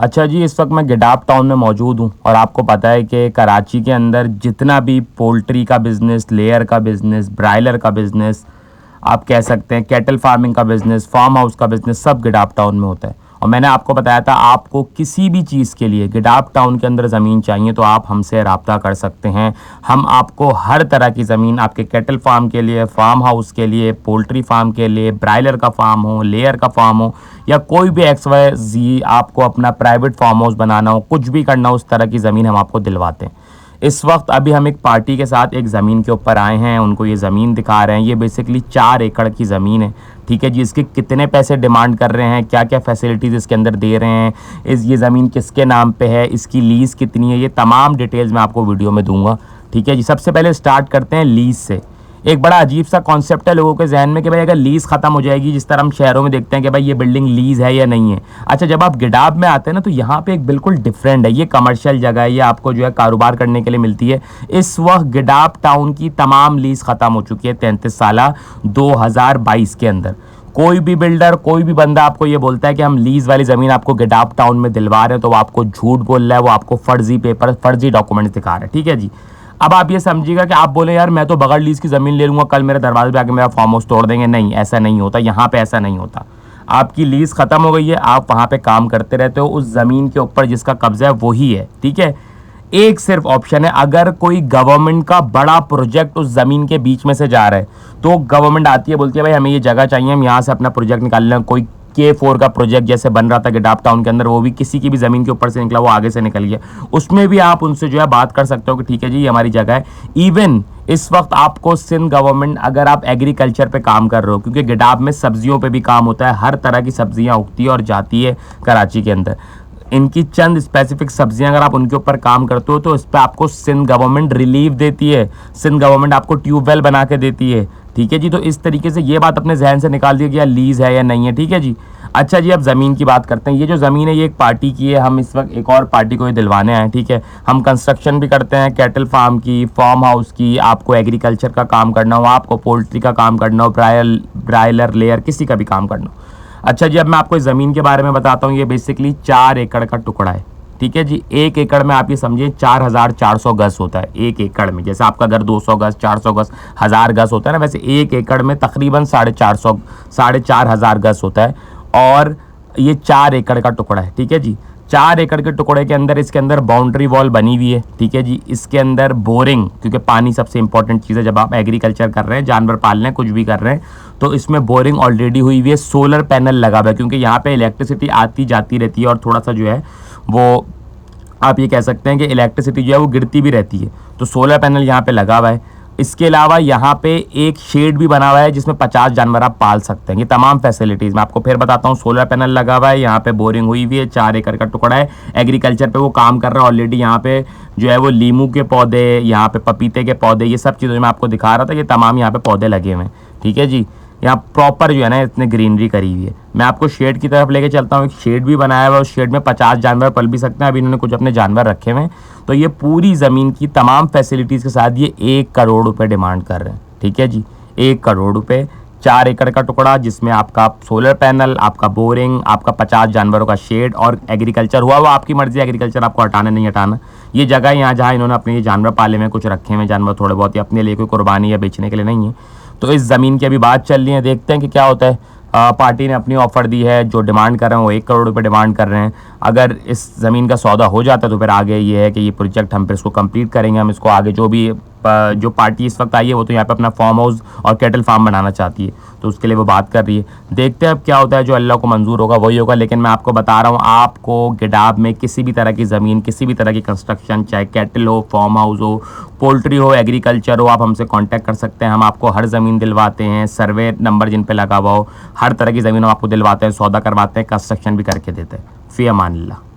अच्छा जी, इस वक्त मैं गिडाप टाउन में मौजूद हूँ और आपको पता है कि कराची के अंदर जितना भी पोल्ट्री का बिज़नेस, लेयर का बिज़नेस, ब्रायलर का बिज़नेस, आप कह सकते हैं कैटल फार्मिंग का बिज़नेस, फार्म हाउस का बिज़नेस, सब गिडाप टाउन में होता है। और मैंने आपको बताया था आपको किसी भी चीज़ के लिए गिडाप टाउन के अंदर ज़मीन चाहिए तो आप हमसे रब्ता कर सकते हैं। हम आपको हर तरह की ज़मीन, आपके कैटल फार्म के लिए, फार्म हाउस के लिए, पोल्ट्री फार्म के लिए, ब्रायलर का फार्म हो, लेयर का फार्म हो, या कोई भी एक्स वाई जी आपको अपना प्राइवेट फार्म हाउस बनाना हो, कुछ भी करना हो, उस तरह की ज़मीन हम आपको दिलवाते हैं। इस वक्त अभी हम एक पार्टी के साथ एक ज़मीन के ऊपर आए हैं, उनको ये ज़मीन दिखा रहे हैं। ये बेसिकली 4 एकड़ की ज़मीन है, ठीक है जी। इसके कितने पैसे डिमांड कर रहे हैं, क्या क्या फैसिलिटीज़ इसके अंदर दे रहे हैं, ये ज़मीन किसके नाम पे है, इसकी लीज़ कितनी है, ये तमाम डिटेल्स मैं आपको वीडियो में दूंगा, ठीक है जी। सबसे पहले स्टार्ट करते हैं लीज़ से। एक बड़ा अजीब सा कॉन्सेप्ट है लोगों के जहन में कि भाई अगर लीज़ ख़त्म हो जाएगी, जिस तरह हम शहरों में देखते हैं कि भाई ये बिल्डिंग लीज़ है या नहीं है। अच्छा, जब आप गिडाब में आते हैं ना तो यहाँ पे एक बिल्कुल डिफरेंट है। ये कमर्शियल जगह है, ये आपको जो है कारोबार करने के लिए मिलती है। इस वक्त गिडाब टाउन की तमाम लीज़ ख़त्म हो चुकी है 33 साल 2022 के अंदर। कोई भी बिल्डर, कोई भी बंदा आपको ये बोलता है कि हम लीज़ वाली ज़मीन आपको गिडाब टाउन में दिलवा रहे हैं तो वो आपको झूठ बोल रहा है, वो आपको फर्जी पेपर, फर्जी डॉक्यूमेंट्स दिखा रहा है, ठीक है जी। अब आप ये समझिएगा कि आप बोले यार मैं तो बगैर लीज की ज़मीन ले लूँगा, कल मेरे दरवाजे पे आके मेरा फार्म हाउस तोड़ देंगे। नहीं, ऐसा नहीं होता, यहाँ पे ऐसा नहीं होता। आपकी लीज़ ख़त्म हो गई है, आप वहाँ पे काम करते रहते हो, उस ज़मीन के ऊपर जिसका कब्जा है वही है, ठीक है। एक सिर्फ ऑप्शन है, अगर कोई गवर्नमेंट का बड़ा प्रोजेक्ट उस ज़मीन के बीच में से जा रहा है तो गवर्नमेंट आती है, बोलती है भाई हमें ये जगह चाहिए, हम यहाँ से अपना प्रोजेक्ट निकाल लें। कोई K4 का प्रोजेक्ट जैसे बन रहा था गिडाप टाउन के अंदर, वो भी किसी की भी ज़मीन के ऊपर से निकला, वो आगे से निकल गया। उसमें भी आप उनसे जो है बात कर सकते हो कि ठीक है जी ये हमारी जगह है। इवन इस वक्त आपको सिंध गवर्नमेंट, अगर आप एग्रीकल्चर पे काम कर रहे हो, क्योंकि गिडाब में सब्जियों पे भी काम होता है, हर तरह की सब्जियां उगती है और जाती है कराची के अंदर। इनकी चंद स्पेसिफिक सब्जियां अगर आप उनके ऊपर काम करते हो तो इस पर आपको सिंध गवर्नमेंट रिलीफ देती है, सिंध गवर्नमेंट आपको ट्यूबवेल बना के देती है, ठीक है जी। तो इस तरीके से ये बात अपने जहन से निकाल दिया कि यार लीज़ है या नहीं है, ठीक है जी। अच्छा जी, अब ज़मीन की बात करते हैं। ये जो ज़मीन है ये एक पार्टी की है, हम इस वक्त एक और पार्टी को ये दिलवाने आए हैं, ठीक है। हम कंस्ट्रक्शन भी करते हैं, कैटल फार्म की, फार्म हाउस की, आपको एग्रीकल्चर का काम करना हो, आपको पोल्ट्री का काम करना हो, ब्रायलर, लेयर, किसी का भी काम करना हो। अच्छा जी, अब मैं आपको इस ज़मीन के बारे में बताता हूँ। ये बेसिकली 4 एकड़ का टुकड़ा है, ठीक है जी। 1 एकड़ में आप ये समझिए 4400 गज होता है 1 एकड़ में। जैसे आपका घर 200 गज, 400 गज, 1000 गज होता है ना, वैसे 1 एकड़ में तकरीबन 4,500 गज होता है। और ये 4 एकड़ का टुकड़ा है, ठीक है जी। 4 एकड़ के टुकड़े के अंदर, इसके अंदर बाउंड्री वॉल बनी हुई है, ठीक है जी। इसके अंदर बोरिंग, क्योंकि पानी सबसे इंपॉर्टेंट चीज़ है जब आप एग्रीकल्चर कर रहे हैं, जानवर पाल रहे हैं, कुछ भी कर रहे हैं, तो इसमें बोरिंग ऑलरेडी हुई हुई है। सोलर पैनल लगा हुआ है, क्योंकि यहाँ पे इलेक्ट्रिसिटी आती जाती रहती है और थोड़ा सा जो है वो आप ये कह सकते हैं कि इलेक्ट्रिसिटी जो है वो गिरती भी रहती है, तो सोलर पैनल यहाँ पे लगा हुआ है। इसके अलावा यहाँ पे एक शेड भी बना हुआ है जिसमें 50 जानवर आप पाल सकते हैं। ये तमाम फैसिलिटीज़ मैं आपको फिर बताता हूँ। सोलर पैनल लगा हुआ है, यहाँ पे बोरिंग हुई हुई है, 4 एकड़ का टुकड़ा है। एग्रीकल्चर पे वो काम कर रहा है ऑलरेडी। यहाँ पे जो है वो लीमू के पौधे, यहाँ पे पपीते के पौधे, ये सब चीज़ें मैं आपको दिखा रहा था, ये तमाम यहाँ पे पौधे लगे हुए हैं, ठीक है जी। यहाँ प्रॉपर जो है ना इतने ग्रीनरी करी हुई है। मैं आपको शेड की तरफ लेके चलता हूँ। एक शेड भी बनाया हुआ है, उस शेड में 50 जानवर पल भी सकते हैं। अभी इन्होंने कुछ अपने जानवर रखे हुए हैं। तो ये पूरी ज़मीन की तमाम फैसिलिटीज़ के साथ ये 1 करोड़ रुपए डिमांड कर रहे हैं, ठीक है जी। 1 करोड़ रुपए, 4 एकड़ का टुकड़ा जिसमें आपका सोलर पैनल, आपका बोरिंग, आपका 50 जानवरों का शेड और एग्रीकल्चर हुआ। वो आपकी मर्जी, एग्रीकल्चर आपको हटाना नहीं हटाना। ये जगह यहाँ जहाँ इन्होंने अपने ये जानवर पाले में कुछ रखे हुए जानवर थोड़े बहुत, या अपने लिए कोई कुर्बानी या बेचने के लिए नहीं है। तो इस ज़मीन की अभी बात चल रही है, देखते हैं कि क्या होता है। पार्टी ने अपनी ऑफ़र दी है, जो डिमांड कर रहे हैं वो 1 करोड़ रुपए डिमांड कर रहे हैं। अगर इस ज़मीन का सौदा हो जाता है तो फिर आगे ये है कि ये प्रोजेक्ट हम फिर इसको कंप्लीट करेंगे। हम इसको आगे जो पार्टी इस वक्त आई है वो तो यहाँ पे अपना फार्म हाउस और कैटल फार्म बनाना चाहती है, तो उसके लिए वो बात कर रही है। देखते हैं अब क्या होता है, जो अल्लाह को मंजूर होगा वही होगा। लेकिन मैं आपको बता रहा हूँ, आपको गिडाब में किसी भी तरह की ज़मीन, किसी भी तरह की कंस्ट्रक्शन, चाहे कैटल हो, फार्म हाउस हो, पोल्ट्री हो, एग्रीकल्चर हो, आप हमसे कांटेक्ट कर सकते हैं। हम आपको हर ज़मीन दिलवाते हैं, सर्वे नंबर जिन पे लगा हुआ हो, हर तरह की ज़मीन हम आपको दिलवाते हैं, सौदा करवाते हैं, कंस्ट्रक्शन भी करके देते हैं। फ़ी अमान अल्लाह।